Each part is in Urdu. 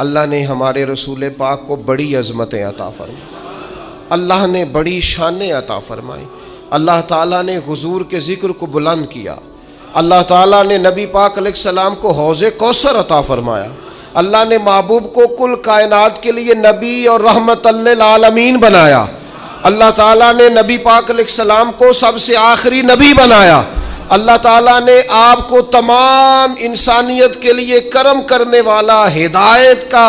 اللہ نے ہمارے رسول پاک کو بڑی عظمتیں عطا فرمائی، اللہ نے بڑی شانیں عطا فرمائی، اللہ تعالیٰ نے حضور کے ذکر کو بلند کیا، اللہ تعالیٰ نے نبی پاک علیہ السلام کو حوض کوثر عطا فرمایا، اللہ نے محبوب کو کل کائنات کے لیے نبی اور رحمت للعالمین بنایا، اللہ تعالیٰ نے نبی پاک علیہ السلام کو سب سے آخری نبی بنایا، اللہ تعالیٰ نے آپ کو تمام انسانیت کے لیے کرم کرنے والا، ہدایت کا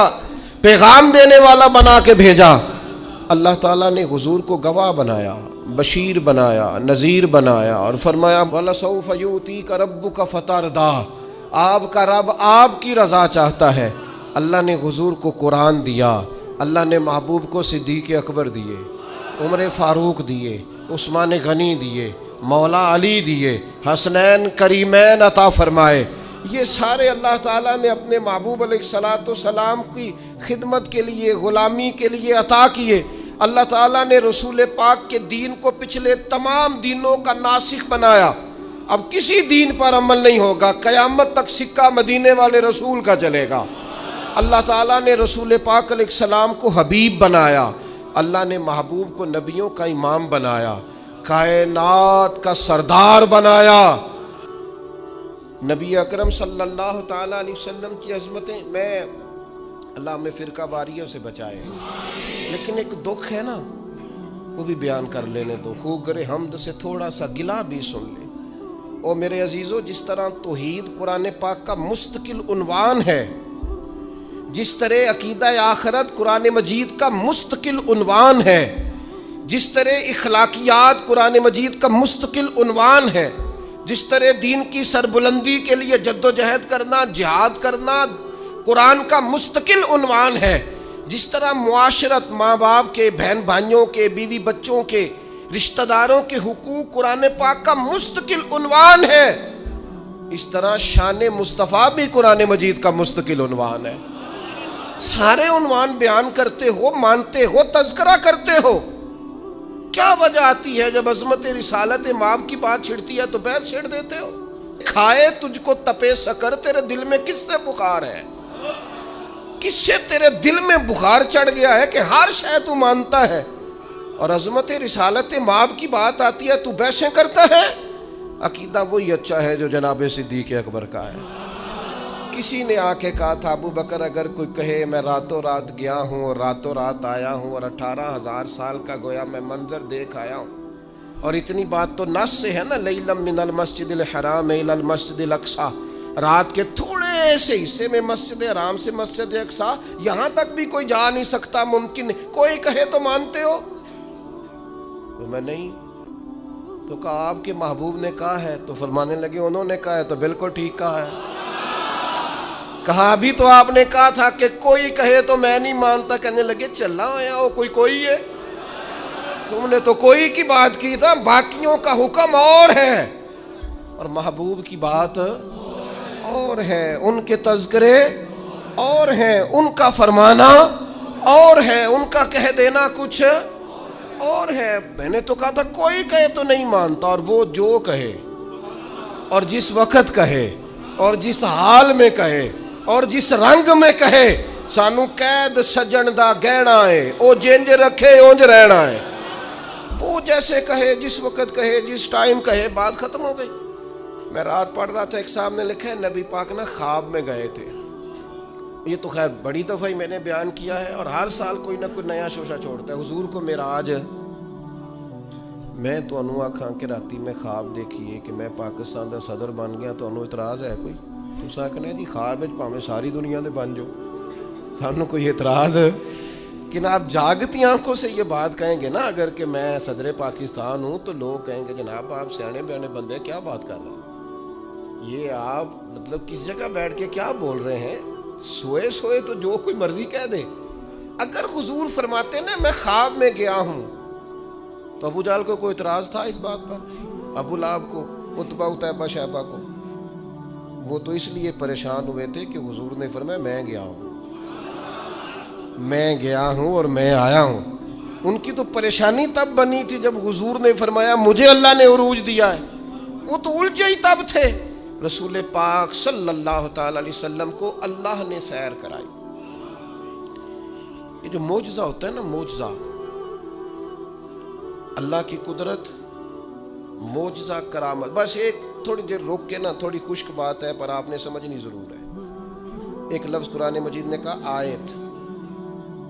پیغام دینے والا بنا کے بھیجا، اللہ تعالیٰ نے حضور کو گواہ بنایا، بشیر بنایا، نذیر بنایا، اور فرمایا وَلَسَوْفَ يُؤْتِيكَ رَبُّكَ فَتَرْضَىٰ، آپ کا رب آپ کی رضا چاہتا ہے۔ اللہ نے حضور کو قرآن دیا، اللہ نے محبوب کو صدیق اکبر دیے، عمر فاروق دیے، عثمان غنی دیے، مولا علی دیے، حسنین کریمین عطا فرمائے۔ یہ سارے اللہ تعالیٰ نے اپنے محبوب علیہ الصلاۃ والسلام کی خدمت کے لیے، غلامی کے لیے عطا کیے۔ اللہ تعالیٰ نے رسول پاک کے دین کو پچھلے تمام دینوں کا ناسخ بنایا۔ اب کسی دین پر عمل نہیں ہوگا، قیامت تک سکہ مدینے والے رسول کا چلے گا۔ اللہ تعالیٰ نے رسول پاک علیہ السلام کو حبیب بنایا، اللہ نے محبوب کو نبیوں کا امام بنایا، کائنات کا سردار بنایا۔ نبی اکرم صلی اللہ تعالیٰ علیہ وسلم کی عظمتیں، اللہ ہمیں فرقہ واریوں سے بچائے، لیکن ایک دکھ ہے نا، وہ بھی بیان کر لینے دو، خوگر حمد سے تھوڑا سا گلہ بھی سن لیں۔ او میرے عزیزو، جس طرح توحید قرآن پاک کا مستقل عنوان ہے، جس طرح عقیدہ آخرت قرآن مجید کا مستقل عنوان ہے، جس طرح اخلاقیات قرآن مجید کا مستقل عنوان ہے، جس طرح دین کی سربلندی کے لیے جد و جہد کرنا، جہاد کرنا قرآن کا مستقل عنوان ہے، جس طرح معاشرت، ماں باپ کے، بہن بھائیوں کے، بیوی بچوں کے، رشتہ داروں کے حقوق قرآن پاک کا مستقل عنوان ہے، اس طرح شان مصطفیٰ بھی قرآن مجید کا مستقل عنوان ہے۔ سارے عنوان بیان کرتے ہو، مانتے ہو، تذکرہ کرتے ہو، کیا وجہ آتی ہے جب عظمت رسالت مآب کی بات چھڑتی ہے تو بحث چھڑ دیتے ہو؟ کھائے تجھ کو تپے سکر، تیرے دل میں کس سے بخار ہے؟ کس سے تیرے دل میں بخار چڑھ گیا ہے کہ ہر شے تو مانتا ہے، اور عظمت رسالت مآب کی بات آتی ہے تو بحثیں کرتا ہے؟ عقیدہ وہی اچھا ہے جو جناب صدیق اکبر کا ہے۔ کسی نے آ کے کہا تھا، ابو بکر اگر کوئی کہے میں راتوں رات گیا ہوں اور راتوں رات آیا ہوں اور 18,000 سال کا گویا میں منظر دیکھ آیا ہوں، اور اتنی بات تو نص سے ہے نا، لیلا من المسجد الحرام الی المسجد الاقصی، رات کے تھوڑے سے حصے میں مسجد حرام سے مسجد اقصی، یہاں تک بھی کوئی جا نہیں سکتا، ممکن نہیں، کوئی کہے تو مانتے ہو؟ تو میں نہیں، تو کہا آپ کے محبوب نے کہا ہے، تو فرمانے لگے انہوں نے کہا ہے تو بالکل ٹھیک کہا ہے۔ کہا ابھی تو آپ نے کہا تھا کہ کوئی کہے تو میں نہیں مانتا، کہنے لگے چلا آیا ہو، کوئی ہے، تم نے تو کوئی کی بات کی تھا، باقیوں کا حکم اور ہے اور محبوب کی بات اور ہے، ان کے تذکرے اور ہیں، ان کا فرمانا اور ہے، ان کا کہہ دینا کچھ اور ہے۔ میں نے تو کہا تھا کوئی کہے تو نہیں مانتا، اور وہ جو کہے اور جس وقت کہے اور جس حال میں کہے اور جس رنگ میں کہے، سانو قید سجن دا گہنا ہے، او جنج رکھے اونج رہنا ہے، وہ جیسے کہے، جس وقت کہے، جس ٹائم کہے، بات ختم ہو گئی۔ میں رات پڑھ رہا تھا، ایک صاحب نے لکھا ہے نبی پاک نا خواب میں گئے تھے، یہ تو خیر بڑی دفعہ ہی میں نے بیان کیا ہے، اور ہر سال کوئی نہ کوئی نیا شوشہ چھوڑتا ہے۔ حضور کو معراج، میں تو انہوں آکھاں کہ راتی میں خواب دیکھیے کہ میں پاکستان دا صدر بن گیا، تو انہوں اعتراض ہے کوئی؟ تو سا کہنا جی خواب وچ پاویں ساری دنیا دے بن جو، سانوں کوئی اعتراض ہے؟ کہ آپ جاگتی آنکھوں سے یہ بات کہیں گے نا، اگر کہ میں صدر پاکستان ہوں، تو لوگ کہیں گے جناب آپ سیانے بیانے بندے کیا بات کر رہے ہیں، یہ آپ مطلب کس جگہ بیٹھ کے کیا بول رہے ہیں، سوئے تو جو کوئی مرضی کہہ دے۔ اگر حضور فرماتے نا میں خواب میں گیا ہوں، تو ابو جہل کو کوئی اعتراض تھا اس بات پر؟ ابو لہب کو، عتبہ اتیبہ شیبہ کو؟ وہ تو اس لیے پریشان ہوئے تھے کہ حضور نے فرمایا میں گیا ہوں اور میں آیا ہوں۔ ان کی تو پریشانی تب بنی تھی جب حضور نے فرمایا مجھے اللہ نے عروج دیا ہے، وہ تو الجھے ہی تب تھے۔ رسول پاک صلی اللہ تعالی علیہ وسلم کو اللہ نے سیر کرائی، یہ جو معجزہ ہوتا ہے نا، معجزہ، اللہ کی قدرت، معجزہ، کرامت، بس ایک تھوڑی دیر روک کے نا، تھوڑی خشک بات ہے پر آپ نے سمجھنی ضرور ہے۔ ایک لفظ قرآن مجید نے کہا آیت،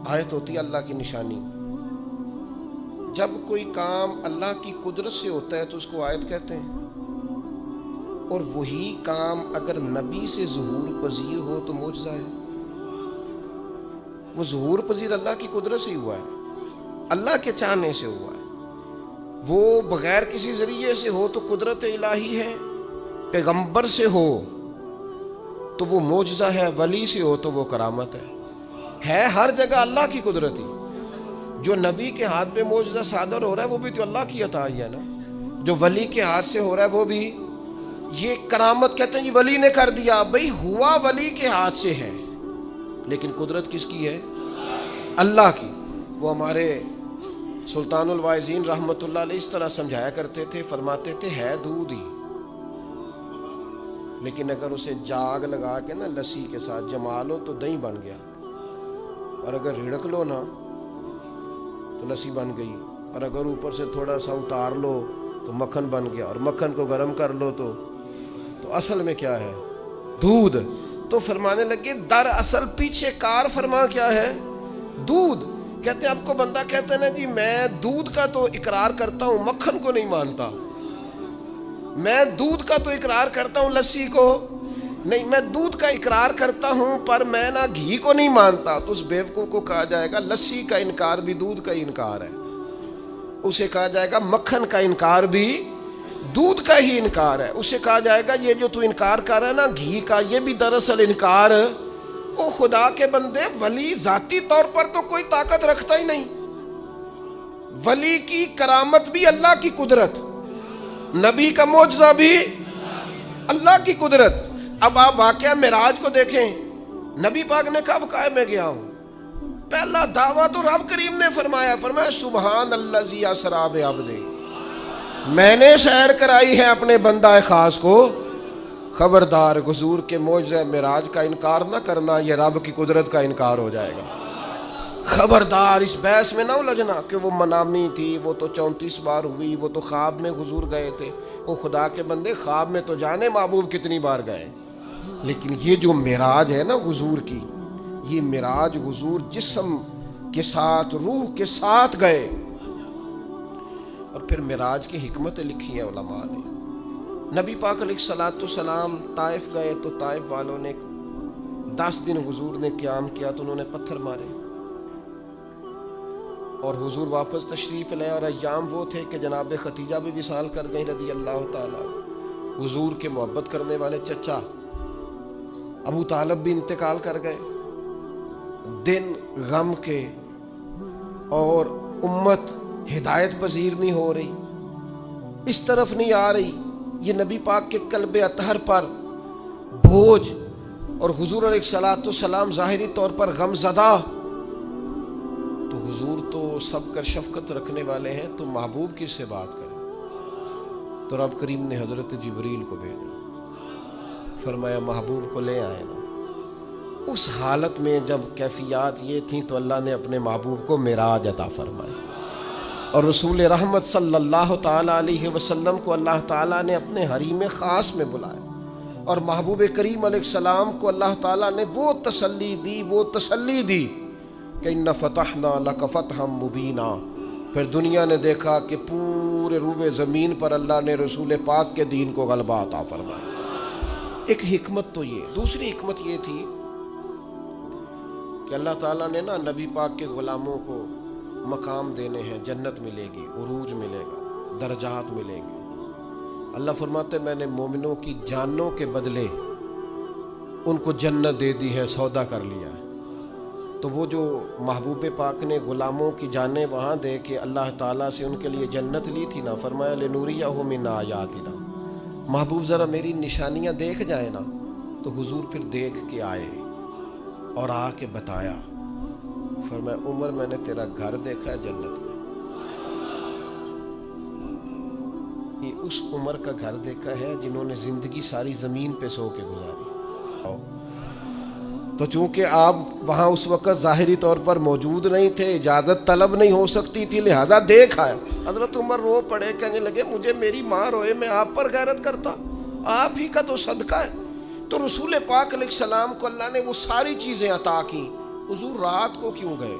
آیت ہوتی ہے اللہ کی نشانی۔ جب کوئی کام اللہ کی قدرت سے ہوتا ہے تو اس کو آیت کہتے ہیں، اور وہی کام اگر نبی سے ظہور پذیر ہو تو معجزہ ہے۔ وہ ظہور پذیر اللہ کی قدرت سے ہی ہوا ہے، اللہ کے چاہنے سے ہوا ہے۔ وہ بغیر کسی ذریعے سے ہو تو قدرت الہی ہے، پیغمبر سے ہو تو وہ معجزہ ہے، ولی سے ہو تو وہ کرامت ہے ہر جگہ اللہ کی قدرت ہی۔ جو نبی کے ہاتھ پہ معجزہ صادر ہو رہا ہے وہ بھی تو اللہ کی عطا ہی ہے نا، جو ولی کے ہاتھ سے ہو رہا ہے وہ بھی۔ یہ کرامت کہتے ہیں جی ولی نے کر دیا، بھئی ہوا ولی کے ہاتھ سے ہے لیکن قدرت کس کی ہے؟ اللہ کی۔ وہ ہمارے سلطان الواعظین رحمت اللہ علیہ اس طرح سمجھایا کرتے تھے، فرماتے تھے ہے دودھ ہی، لیکن اگر اسے جاگ لگا کے نا لسی کے ساتھ جما لو تو دہی بن گیا، اور اگر رڑک لو نا تو لسی بن گئی، اور اگر اوپر سے تھوڑا سا اتار لو تو مکھن بن گیا، اور مکھن کو گرم کر لو تو اصل میں کیا ہے؟ دودھ۔ تو فرمانے لگے در اصل پیچھے کار فرما کیا ہے؟ دودھ۔ کہتے ہیں آپ کو بندہ کہتے ہیں نا جی میں دودھ کا تو اقرار کرتا ہوں، مکھن کو نہیں مانتا، میں دودھ کا تو اقرار کرتا ہوں، لسی کو نہیں، میں دودھ کا اقرار کرتا ہوں پر میں نا گھی کو نہیں مانتا، تو اس بیوقوف کو کہا جائے گا لسی کا انکار بھی دودھ کا انکار ہے، اسے کہا جائے گا مکھن کا انکار بھی دودھ کا ہی انکار ہے، اسے کہا جائے گا یہ جو تو انکار کر رہا ہے نا گھی کا، یہ بھی دراصل انکار۔ او خدا کے بندے، ولی ذاتی طور پر تو کوئی طاقت رکھتا ہی نہیں، ولی کی کرامت بھی اللہ کی قدرت، نبی کا معجزہ بھی اللہ کی قدرت۔ اب آپ واقعہ معراج کو دیکھیں، نبی پاک نے کب کہا میں گیا ہوں؟ پہلا دعویٰ تو رب کریم نے فرمایا سبحان الذی اسری بعبدہ، میں نے سیر کرائی ہے اپنے بندہ خاص کو۔ خبردار، حضور کے معجزہ معراج کا انکار نہ کرنا، یہ رب کی قدرت کا انکار ہو جائے گا۔ خبردار، اس بحث میں نہ الجھنا کہ وہ منامی تھی، وہ تو 34 بار ہوئی، وہ تو خواب میں حضور گئے تھے۔ وہ خدا کے بندے، خواب میں تو جانے محبوب کتنی بار گئے، لیکن یہ جو معراج ہے نا حضور کی، یہ معراج حضور جسم کے ساتھ، روح کے ساتھ گئے۔ اور پھر معراج کی حکمتیں لکھی ہیں علماء نے۔ نبی پاک علیہ الصلوۃ والسلام طائف گئے تو طائف والوں نے 10 دن حضور نے قیام کیا تو انہوں نے پتھر مارے، اور حضور واپس تشریف لائے، اور ایام وہ تھے کہ جناب ختیجہ بھی وصال کر گئی رضی اللہ تعالیٰ، حضور کے محبت کرنے والے چچا ابو طالب بھی انتقال کر گئے۔ دن غم کے، اور امت ہدایت پذیر نہیں ہو رہی، اس طرف نہیں آ رہی، یہ نبی پاک کے قلب اطہر پر بوجھ، اور حضور علیہ الصلوۃ والسلام ظاہری طور پر غم زدہ۔ تو حضور تو سب کر شفقت رکھنے والے ہیں، تو محبوب کس سے بات کریں؟ تو رب کریم نے حضرت جبریل کو بھیجا، فرمایا محبوب کو لے آئے نا۔ اس حالت میں جب کیفیات یہ تھیں تو اللہ نے اپنے محبوب کو معراج عطا فرمایا، اور رسول رحمت صلی اللہ تعالیٰ علیہ وسلم کو اللہ تعالیٰ نے اپنے حریم خاص میں بلایا، اور محبوب کریم علیہ السلام کو اللہ تعالیٰ نے وہ تسلی دی کہ اِنَّ فَتَحْنَا لَكَ فَتْحًا مُبِينًا۔ پھر دنیا نے دیکھا کہ پورے روبے زمین پر اللہ نے رسول پاک کے دین کو غلبہ عطا فرمایا۔ ایک حکمت تو یہ، دوسری حکمت یہ تھی کہ اللہ تعالیٰ نے نا نبی پاک کے غلاموں کو مقام دینے ہیں، جنت ملے گی، عروج ملے گا، درجات ملیں گے۔ اللہ فرماتے میں نے مومنوں کی جانوں کے بدلے ان کو جنت دے دی ہے، سودا کر لیا ہے۔ تو وہ جو محبوب پاک نے غلاموں کی جانیں وہاں دے کے اللہ تعالیٰ سے ان کے لیے جنت لی تھی نا، فرمایا لِنُرِيَهُ مِنْ آيَاتِنَا، محبوب ذرا میری نشانیاں دیکھ جائے نا۔ تو حضور پھر دیکھ کے آئے اور آ کے بتایا، فرمایا عمر میں نے تیرا گھر دیکھا ہے جنت میں، یہ اس عمر کا گھر دیکھا ہے جنہوں نے زندگی ساری زمین پہ سو کے گزاری، تو چونکہ آپ وہاں اس وقت ظاہری طور پر موجود نہیں تھے، اجازت طلب نہیں ہو سکتی تھی، لہذا دیکھ آئے۔ حضرت عمر رو پڑے، کہنے لگے مجھے میری ماں روئے میں آپ پر غیرت کرتا، آپ ہی کا تو صدقہ ہے۔ تو رسول پاک علیہ السلام کو اللہ نے وہ ساری چیزیں عطا کی، حضور رات کو کیوں گئے؟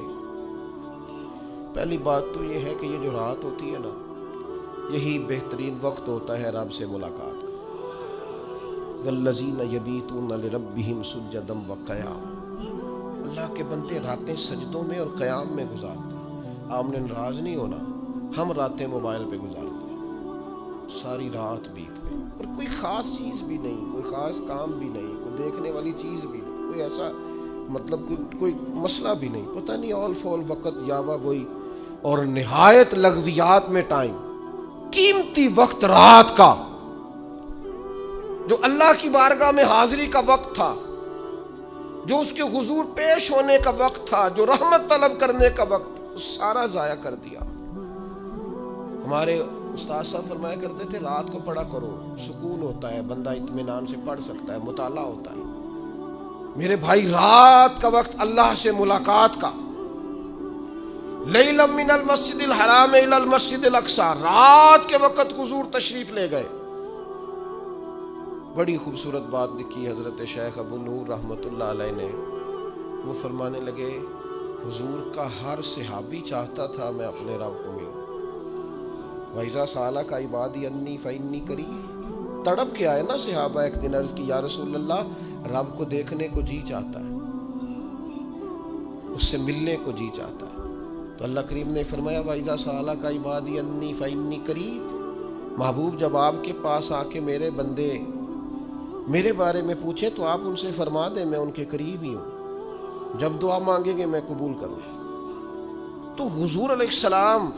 پہلی بات تو یہ ہے کہ یہ جو رات ہوتی ہے نا، یہی بہترین وقت ہوتا ہے رب سے ملاقات کا۔ والذین یبیتون لربہم سجدا وقیاما، اللہ کے بندے راتیں سجدوں میں اور قیام میں گزارتے ہیں۔ آپ نے ناراض نہیں ہونا، ہم راتیں موبائل پہ گزارتے ہیں، ساری رات بیت گئی اور کوئی خاص چیز بھی نہیں، کوئی خاص کام بھی نہیں، کوئی دیکھنے والی چیز بھی نہیں، کوئی ایسا مطلب کوئی مسئلہ بھی نہیں، پتہ نہیں اول فول وقت یاوا گوئی، اور نہایت لغویات میں ٹائم، قیمتی وقت رات کا جو اللہ کی بارگاہ میں حاضری کا وقت تھا، جو اس کے حضور پیش ہونے کا وقت تھا، جو رحمت طلب کرنے کا وقت، سارا ضائع کر دیا۔ ہمارے استاد صاحب فرمایا کرتے تھے رات کو پڑھا کرو، سکون ہوتا ہے، بندہ اطمینان سے پڑھ سکتا ہے، مطالعہ ہوتا ہے۔ میرے بھائی رات کا وقت اللہ سے ملاقات کا، لیلا من المسجد الحرام الی المسجد الاقصی، رات کے وقت حضور تشریف لے گئے۔ بڑی خوبصورت بات لکھی حضرت شیخ ابو نور رحمۃ اللہ علیہ نے، وہ فرمانے لگے حضور کا ہر صحابی چاہتا تھا میں اپنے رب کو ملوں۔ وَإِذَا سَأَلَكَ عِبَادِي أَنِّي فَإِنِّي قَرِيبٌ، تڑپ کے آئے نا صحابہ، ایک دن عرض کی یا رسول اللہ رب کو دیکھنے کو جی چاہتا ہے، اس سے ملنے کو جی چاہتا ہے۔ تو اللہ کریم نے فرمایا وَإِذَا سَأَلَكَ عِبَادِي أَنِّي فَإِنِّي قَرِيبٌ، محبوب جب آپ کے پاس آ کے میرے بندے میرے بارے میں پوچھیں تو آپ ان سے فرما دیں میں ان کے قریب ہی ہوں، جب دعا مانگیں گے میں قبول کروں۔ تو حضور علیہ السلام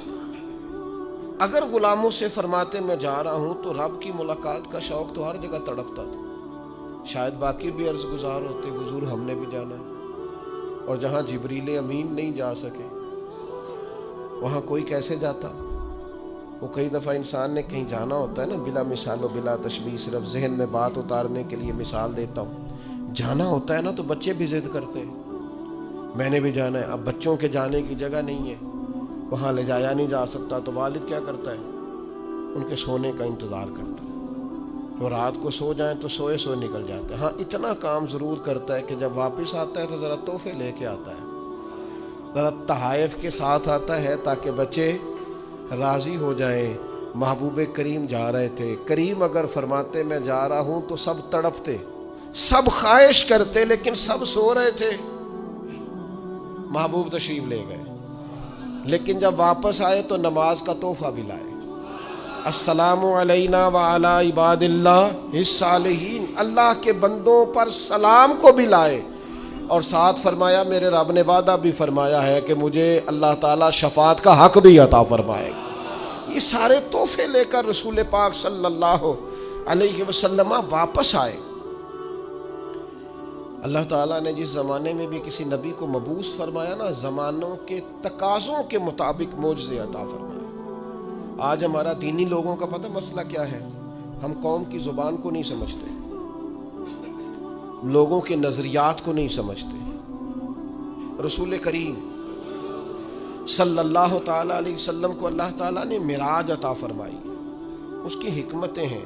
اگر غلاموں سے فرماتے میں جا رہا ہوں تو رب کی ملاقات کا شوق تو ہر جگہ تڑپتا تھا۔ شاید باقی بھی عرض گزار ہوتے حضور ہم نے بھی جانا ہے، اور جہاں جبریل امین نہیں جا سکے وہاں کوئی کیسے جاتا؟ وہ کئی دفعہ انسان نے کہیں جانا ہوتا ہے نا، بلا مثال و بلا تشبیہ، صرف ذہن میں بات اتارنے کے لیے مثال دیتا ہوں، جانا ہوتا ہے نا تو بچے بھی ضد کرتے ہیں میں نے بھی جانا ہے۔ اب بچوں کے جانے کی جگہ نہیں ہے، وہاں لے جایا نہیں جا سکتا، تو والد کیا کرتا ہے؟ ان کے سونے کا انتظار کرتا ہے، وہ رات کو سو جائیں تو سوئے سوئے نکل جاتے ہیں۔ ہاں اتنا کام ضرور کرتا ہے کہ جب واپس آتا ہے تو ذرا تحفے لے کے آتا ہے، ذرا تحائف کے ساتھ آتا ہے تاکہ بچے راضی ہو جائیں۔ محبوب کریم جا رہے تھے، کریم اگر فرماتے میں جا رہا ہوں تو سب تڑپتے، سب خواہش کرتے، لیکن سب سو رہے تھے۔ محبوب تشریف لے گئے، لیکن جب واپس آئے تو نماز کا تحفہ بھی لائے، السلام علینا وعلی عباد اللہ الصالحین، اللہ کے بندوں پر سلام کو بھی لائے، اور ساتھ فرمایا میرے رب نے وعدہ بھی فرمایا ہے کہ مجھے اللہ تعالیٰ شفاعت کا حق بھی عطا فرمائے گا۔ یہ سارے تحفے لے کر رسول پاک صلی اللہ علیہ وسلم واپس آئے۔ اللہ تعالیٰ نے جس زمانے میں بھی کسی نبی کو مبعوث فرمایا نا، زمانوں کے تقاضوں کے مطابق معجزے عطا فرمائے۔ آج ہمارا دینی لوگوں کا پتہ مسئلہ کیا ہے؟ ہم قوم کی زبان کو نہیں سمجھتے، لوگوں کے نظریات کو نہیں سمجھتے۔ رسول کریم صلی اللہ تعالیٰ علیہ وسلم کو اللہ تعالیٰ نے معراج عطا فرمائی، اس کی حکمتیں ہیں۔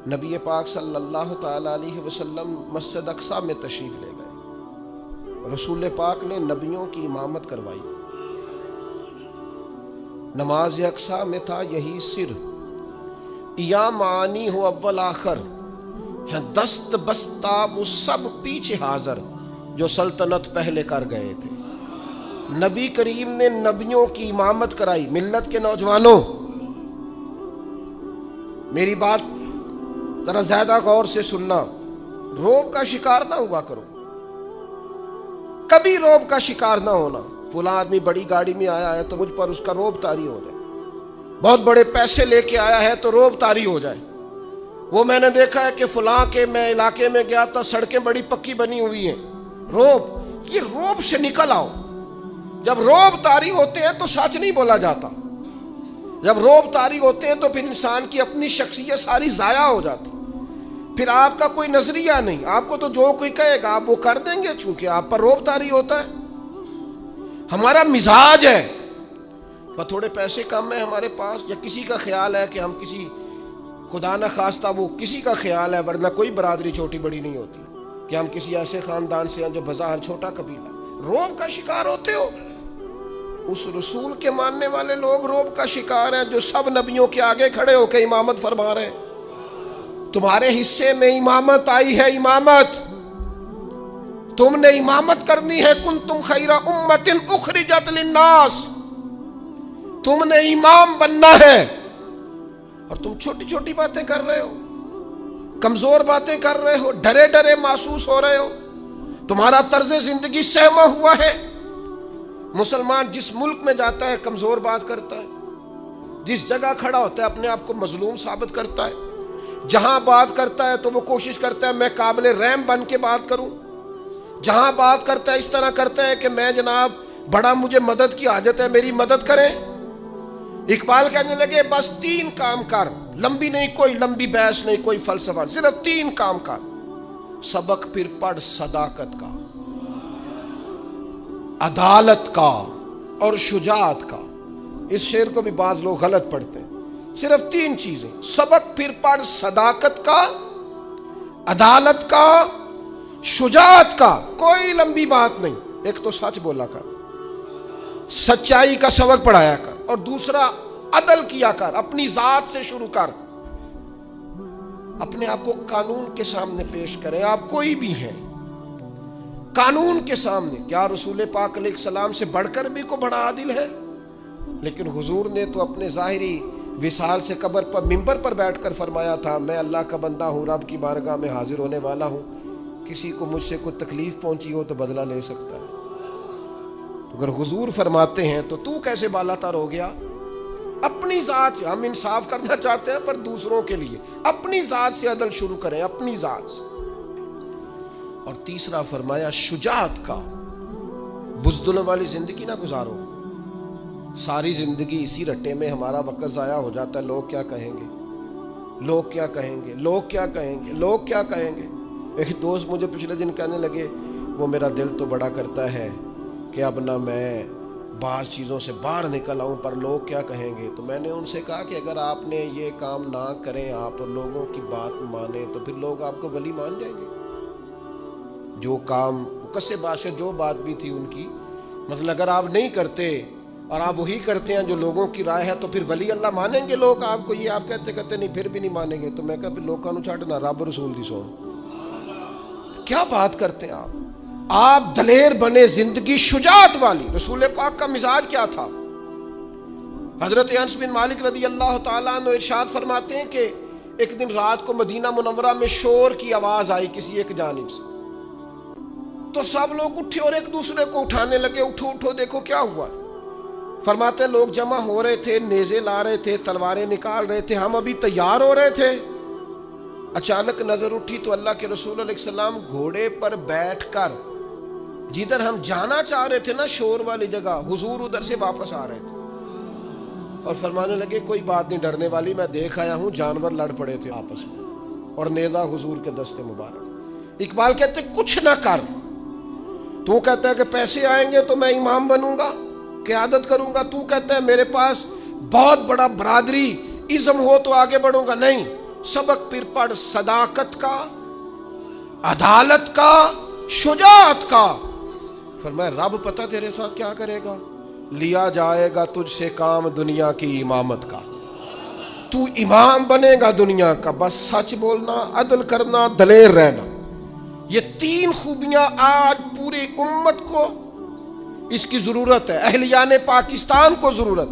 نبی پاک صلی اللہ تعالیٰ علیہ وسلم مسجد اقصی میں تشریف لے گئے، رسول پاک نے نبیوں کی امامت کروائی، نماز اقصی میں تھا یہی سر، یا معانی ہو اول آخر، دست بستہ وہ سب پیچھے حاضر جو سلطنت پہلے کر گئے تھے۔ نبی کریم نے نبیوں کی امامت کرائی۔ ملت کے نوجوانوں میری بات ذرا زیادہ غور سے سننا، روب کا شکار نہ ہوا کرو، کبھی روب کا شکار نہ ہونا۔ فلاں آدمی بڑی گاڑی میں آیا ہے تو مجھ پر اس کا روب طاری ہو جائے، بہت بڑے پیسے لے کے آیا ہے تو روب طاری ہو جائے، وہ میں نے دیکھا ہے کہ فلاں کے میں علاقے میں گیا تھا سڑکیں بڑی پکی بنی ہوئی ہیں، روب، یہ روب سے نکل آؤ۔ جب روب طاری ہوتے ہیں تو سچ نہیں بولا جاتا، جب روب طاری ہوتے ہیں تو پھر انسان کی اپنی شخصیت ساری ضائع ہو جاتی۔ پھر آپ کا کوئی نظریہ نہیں، آپ کو تو جو کوئی کہے گا آپ وہ کر دیں گے، چونکہ آپ پر روب طاری ہوتا ہے۔ ہمارا مزاج ہے، پر تھوڑے پیسے کم ہیں ہمارے پاس، یا کسی کا خیال ہے کہ ہم کسی، خدا نہ خواستہ وہ کسی کا خیال ہے، ورنہ کوئی برادری چھوٹی بڑی نہیں ہوتی، کہ ہم کسی ایسے خاندان سے ہیں جو بظاہر چھوٹا قبیلہ، روب کا شکار ہوتے ہو۔ اس رسول کے ماننے والے لوگ روب کا شکار ہیں جو سب نبیوں کے آگے کھڑے ہو کے امامت فرما رہے ہیں۔ تمہارے حصے میں امامت آئی ہے، امامت تم نے امامت کرنی ہے، کنتم خیر امت اخرجت للناس، تم نے امام بننا ہے، اور تم چھوٹی چھوٹی باتیں کر رہے ہو، کمزور باتیں کر رہے ہو، ڈرے ڈرے محسوس ہو رہے ہو، تمہارا طرز زندگی سہما ہوا ہے۔ مسلمان جس ملک میں جاتا ہے کمزور بات کرتا ہے، جس جگہ کھڑا ہوتا ہے اپنے آپ کو مظلوم ثابت کرتا ہے، جہاں بات کرتا ہے تو وہ کوشش کرتا ہے میں قابل رحم بن کے بات کروں، جہاں بات کرتا ہے اس طرح کرتا ہے کہ میں جناب بڑا مجھے مدد کی حاجت ہے، میری مدد کریں۔ اقبال کہنے لگے بس 3 کام کر، لمبی نہیں، کوئی لمبی بحث نہیں، کوئی فلسفہ، صرف 3 کام کر، سبق پھر پڑھ صداقت کا، عدالت کا اور شجاعت کا۔ اس شعر کو بھی بعض لوگ غلط پڑھتے ہیں۔ صرف 3 چیزیں، سبق پھر پڑھ صداقت کا، عدالت کا، شجاعت کا، کوئی لمبی بات نہیں۔ ایک تو سچ بولا کر، سچائی کا سبق پڑھایا کر، اور دوسرا عدل کیا کر، اپنی ذات سے شروع کر، اپنے آپ کو قانون کے سامنے پیش کریں۔ آپ کوئی بھی ہیں قانون کے سامنے، کیا رسول پاک علیہ السلام سے بڑھ کر بھی کو بڑا عادل ہے؟ لیکن حضور نے تو اپنے ظاہری وصال سے قبر پر منبر پر بیٹھ کر فرمایا تھا میں اللہ کا بندہ ہوں، رب کی بارگاہ میں حاضر ہونے والا ہوں، کسی کو مجھ سے کوئی تکلیف پہنچی ہو تو بدلہ لے سکتا ہے۔ اگر حضور فرماتے ہیں تو کیسے بالا تر ہو گیا؟ اپنی ذات سے ہم انصاف کرنا چاہتے ہیں، پر دوسروں کے لیے اپنی ذات سے عدل شروع کریں، اپنی ذات سے۔ اور تیسرا فرمایا شجاعت کا، بزدلوں والی زندگی نہ گزارو۔ ساری زندگی اسی رٹے میں ہمارا وقت ضائع ہو جاتا ہے، لوگ کیا کہیں گے، لوگ کیا کہیں گے، لوگ کیا کہیں گے، لوگ کیا کہیں گے۔ ایک دوست مجھے پچھلے دن کہنے لگے وہ میرا دل تو بڑا کرتا ہے کہ اب نہ میں بعض چیزوں سے باہر نکل آؤں، پر لوگ کیا کہیں گے۔ تو میں نے ان سے کہا کہ اگر آپ نے یہ کام نہ کریں، آپ لوگوں کی بات مانیں، تو پھر لوگ آپ کو ولی مان جائیں گے۔ جو کام کسے بادشاہ جو بات بھی تھی ان کی، مطلب اگر آپ نہیں کرتے اور آپ وہی کرتے ہیں جو لوگوں کی رائے ہے، تو پھر ولی اللہ مانیں گے لوگ آپ کو؟ یہ آپ کہتے نہیں، پھر بھی نہیں مانیں گے۔ تو میں کہا پھر لوگوں کو چھاڑنا، رب رسول دی سو کیا بات کرتے ہیں آپ دلیر بنے، زندگی شجاعت والی۔ رسول پاک کا مزاج کیا تھا؟ حضرت انس بن مالک رضی اللہ تعالیٰ عنہ ارشاد فرماتے ہیں کہ ایک دن رات کو مدینہ منورہ میں شور کی آواز آئی کسی ایک جانب سے، تو سب لوگ اٹھے اور ایک دوسرے کو اٹھانے لگے، اٹھو اٹھو دیکھو کیا ہوا۔ فرماتے ہیں لوگ جمع ہو رہے تھے، نیزے لا رہے تھے، تلواریں نکال رہے تھے، ہم ابھی تیار ہو رہے تھے۔ اچانک نظر اٹھی تو اللہ کے رسول علیہ السلام گھوڑے پر بیٹھ کر جدھر ہم جانا چاہ رہے تھے نا، شور والی جگہ، حضور ادھر سے واپس آ رہے تھے، اور فرمانے لگے کوئی بات نہیں ڈرنے والی، میں دیکھ آیا ہوں جانور لڑ پڑے تھے آپس میں، اور نیزہ حضور کے دستے مبارک۔ اقبال کہتے کچھ نہ کر، تو کہتا ہے کہ پیسے آئیں گے تو میں امام بنوں گا، قیادت کروں گا، تو کہتا ہے میرے پاس بہت بڑا برادری ازم ہو تو آگے بڑھوں گا، نہیں، سبق پھر پڑھ صداقت کا، عدالت کا، شجاعت کا۔ فرمایا رب پتہ تیرے ساتھ کیا کرے گا، لیا جائے گا تجھ سے کام دنیا کی امامت کا، تو امام بنے گا دنیا کا، بس سچ بولنا، عدل کرنا، دلیر رہنا۔ یہ 3 خوبیاں آج پوری امت کو اس کی ضرورت ہے، اہلیان پاکستان کو ضرورت،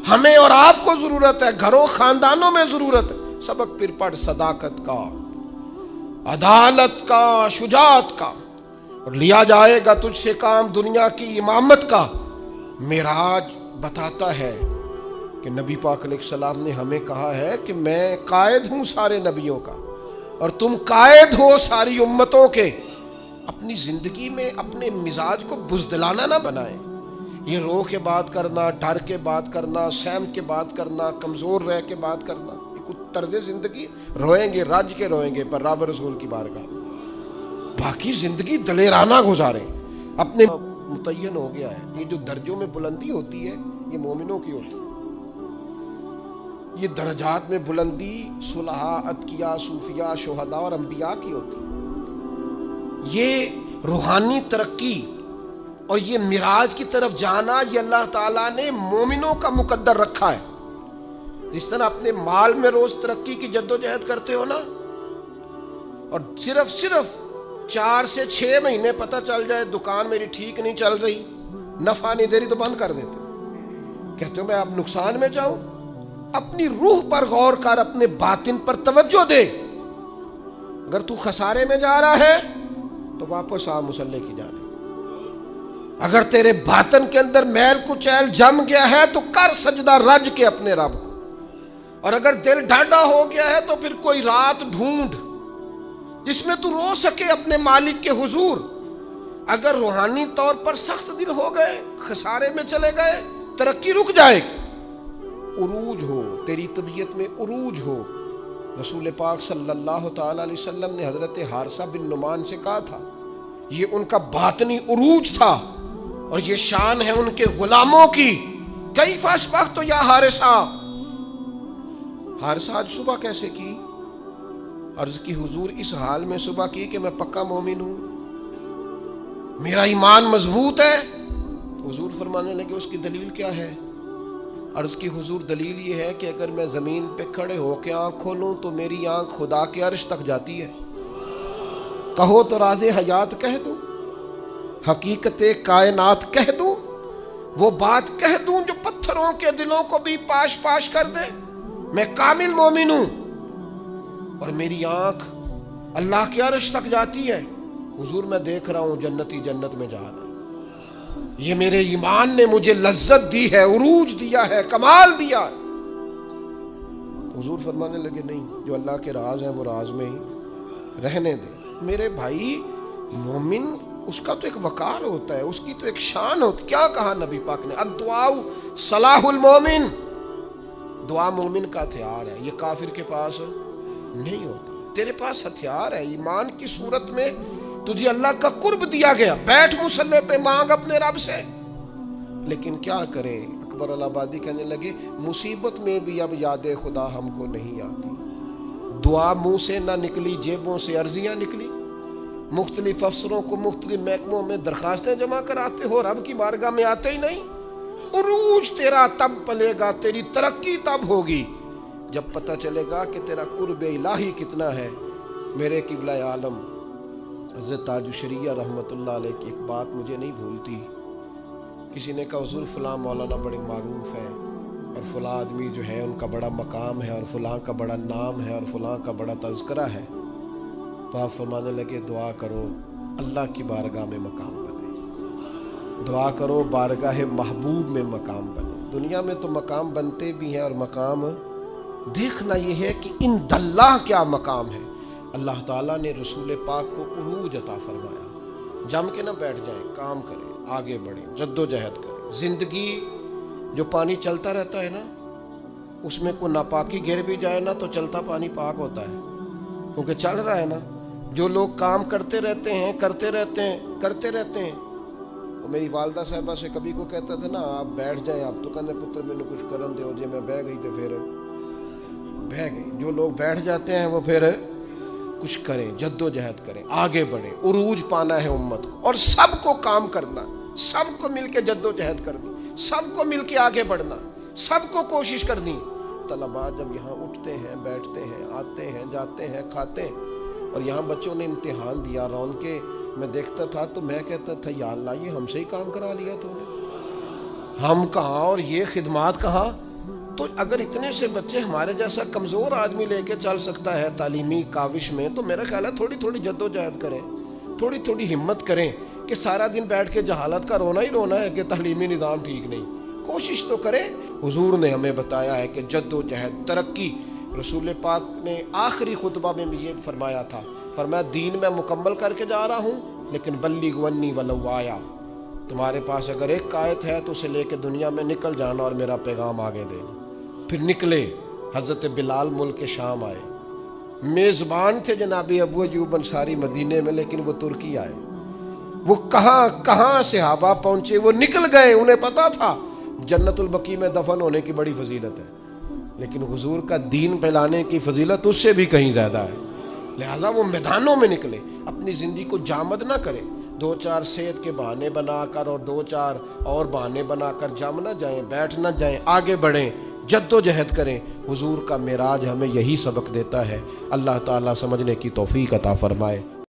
ہمیں اور آپ کو ضرورت ہے، گھروں خاندانوں میں ضرورت ہے۔ سبق پھر پڑھ صداقت کا، عدالت کا، شجاعت کا، اور لیا جائے گا تجھ سے کام دنیا کی امامت کا۔ معراج بتاتا ہے کہ نبی پاک علیہ السلام نے ہمیں کہا ہے کہ میں قائد ہوں سارے نبیوں کا، اور تم قائد ہو ساری امتوں کے۔ اپنی زندگی میں اپنے مزاج کو بزدلانہ نہ بنائیں۔ یہ رو کے بات کرنا، ڈر کے بات کرنا، سہم کے بات کرنا، کمزور رہ کے بات کرنا، یہ کوئی طرز زندگی روئیں گے، رج کے روئیں گے پر رب رسول کی بارگاہ، باقی زندگی دلیرانہ گزاریں. اپنے متعین ہو گیا ہے یہ جو درجوں میں بلندی ہوتی ہے یہ مومنوں کی ہوتی ہے. یہ درجات میں بلندی صلحاء، اتقیاء، صوفیاء، شہداء اور انبیاء کی ہوتی ہے. یہ روحانی ترقی اور یہ معراج کی طرف جانا یہ اللہ تعالیٰ نے مومنوں کا مقدر رکھا ہے. جس طرح اپنے مال میں روز ترقی کی جد و جہد کرتے ہو نا، اور صرف 4 سے 6 مہینے پتہ چل جائے دکان میری ٹھیک نہیں چل رہی، نفع نہیں دے رہی تو بند کر دیتے، کہتے ہو میں اب نقصان میں جاؤں. اپنی روح پر غور کر، اپنے باطن پر توجہ دے. اگر تو خسارے میں جا رہا ہے تو واپس آ مصلی کی جانب. اگر تیرے باطن کے اندر میل کچیل جم گیا ہے تو کر سجدہ رج کے اپنے رب کو. اور اگر دل ڈھانڈا ہو گیا ہے تو پھر کوئی رات ڈھونڈ جس میں تو رو سکے اپنے مالک کے حضور. اگر روحانی طور پر سخت دن ہو گئے، خسارے میں چلے گئے، ترقی رک جائے گی، عروج ہو، تیری طبیعت میں عروج ہو. رسول پاک صلی اللہ تعالی علیہ وسلم نے حضرت حارثہ بن نعمان سے کہا تھا یہ ان کا باطنی عروج تھا اور یہ شان ہے ان کے غلاموں کی. کیف اصبحت یا حارثہ، حارثہ آج صبح کیسے کی؟ عرض کی حضور اس حال میں صبح کی کہ میں پکا مومن ہوں، میرا ایمان مضبوط ہے. حضور فرمانے لگے اس کی دلیل کیا ہے؟ عرض کی حضور دلیل یہ ہے کہ اگر میں زمین پہ کھڑے ہو کے آنکھ کھولوں تو میری آنکھ خدا کے عرش تک جاتی ہے. کہو تو راز حیات کہہ دوں، حقیقت کائنات کہہ دوں، وہ بات کہہ دوں جو پتھروں کے دلوں کو بھی پاش پاش کر دے. میں کامل مومن ہوں اور میری آنکھ اللہ کے عرش تک جاتی ہے. حضور میں دیکھ رہا ہوں جنتی جنت میں جا رہا ہے. یہ میرے ایمان نے مجھے لذت دی ہے، عروج دیا ہے، کمال دیا ہے. حضور فرمانے لگے نہیں، جو اللہ کے راز ہیں وہ راز میں ہی رہنے دے. میرے بھائی، مومن اس کا تو ایک وقار ہوتا ہے، اس کی تو ایک شان ہوتی. کیا کہا نبی پاک نے؟ الدعاء صلاح المومن، دعا مومن کا ہتھیار ہے، یہ کافر کے پاس نہیں ہوتا. تیرے پاس ہتھیار ہے، ایمان کی صورت میں تجھے اللہ کا قرب دیا گیا. بیٹھ مصلی پہ، مانگ اپنے رب سے. لیکن کیا کریں، اکبر الآبادی کہنے لگے مصیبت میں بھی اب یاد خدا ہم کو نہیں آتی. دعا منہ سے نہ نکلی، جیبوں سے عرضیاں نکلی. مختلف افسروں کو مختلف محکموں میں درخواستیں جمع کراتے ہو، رب کی بارگاہ میں آتے ہی نہیں. عروج تیرا تب پلے گا، تیری ترقی تب ہوگی جب پتہ چلے گا کہ تیرا قرب الہی کتنا ہے. میرے قبلہ عالم حضرت تاج الشریعہ رحمۃ اللہ علیہ کی ایک بات مجھے نہیں بھولتی. کسی نے کہا حضور فلاں مولانا بڑے معروف ہیں اور فلاں آدمی جو ہے ان کا بڑا مقام ہے اور فلاں کا بڑا نام ہے اور فلاں کا بڑا تذکرہ ہے. تو آپ فرمانے لگے دعا کرو اللہ کی بارگاہ میں مقام بنے، دعا کرو بارگاہ محبوب میں مقام بنے. دنیا میں تو مقام بنتے بھی ہیں اور مقام دیکھنا یہ ہے کہ اند اللہ کیا مقام ہے. اللہ تعالیٰ نے رسول پاک کو عروج عطا فرمایا. جم کے نہ بیٹھ جائیں، کام کریں، آگے بڑھیں، جد و جہد کریں. زندگی جو پانی چلتا رہتا ہے نا، اس میں کوئی ناپاکی گر بھی جائے نا تو چلتا پانی پاک ہوتا ہے، کیونکہ چل رہا ہے نا. جو لوگ کام کرتے رہتے ہیں وہ میری والدہ صاحبہ سے کبھی کو کہتا تھا نا آپ بیٹھ جائیں، آپ تو کہنے پتر میں نے کچھ کرم دے ہو جی میں بہ گئی تو پھر بہ گئی. جو لوگ بیٹھ جاتے ہیں وہ پھر کچھ کریں، جد و جہد کریں، آگے بڑھیں. عروج پانا ہے امت کو، اور سب کو کام کرنا، سب کو مل کے جد و جہد کرنی، سب کو مل کے آگے بڑھنا، سب کو کوشش کرنی. طلباء جب یہاں اٹھتے ہیں، بیٹھتے ہیں، آتے ہیں، جاتے ہیں، کھاتے ہیں، اور یہاں بچوں نے امتحان دیا رون کے میں دیکھتا تھا تو میں کہتا تھا یا اللہ یہ ہم سے ہی کام کرا لیا تو نے، ہم کہاں اور یہ خدمات کہاں. تو اگر اتنے سے بچے ہمارے جیسا کمزور آدمی لے کے چل سکتا ہے تعلیمی کاوش میں، تو میرا خیال ہے تھوڑی تھوڑی جد و جہد کریں، تھوڑی تھوڑی ہمت کریں کہ سارا دن بیٹھ کے جہالت کا رونا ہی رونا ہے کہ تعلیمی نظام ٹھیک نہیں. کوشش تو کریں. حضور نے ہمیں بتایا ہے کہ جد و جہد، ترقی. رسول پاک نے آخری خطبہ میں بھی یہ فرمایا تھا، فرمایا دین میں مکمل کر کے جا رہا ہوں لیکن بلغ عنی ولو آیا. تمہارے پاس اگر ایک آیت ہے تو اسے لے کے دنیا میں نکل جانا اور میرا پیغام آگے دینا. پھر نکلے حضرت بلال ملک شام آئے، میزبان تھے جناب ابو ایوب انصاری مدینے میں، لیکن وہ ترکی آئے۔ وہ کہاں کہاں صحابہ پہنچے، وہ نکل گئے، انہیں پتا تھا جنت البقیع میں دفن ہونے کی بڑی فضیلت ہے، لیکن حضور کا دین پھیلانے کی فضیلت اس سے بھی کہیں زیادہ ہے، لہذا وہ میدانوں میں نکلے۔ اپنی زندگی کو جامد نہ کریں، دو چار صحت کے بہانے بنا کر اور دو چار اور بہانے بنا کر جم نہ جائیں، بیٹھ نہ جائیں، آگے بڑھیں، جد و جہد کریں۔ حضور کا معراج ہمیں یہی سبق دیتا ہے۔ اللہ تعالیٰ سمجھنے کی توفیق عطا فرمائے۔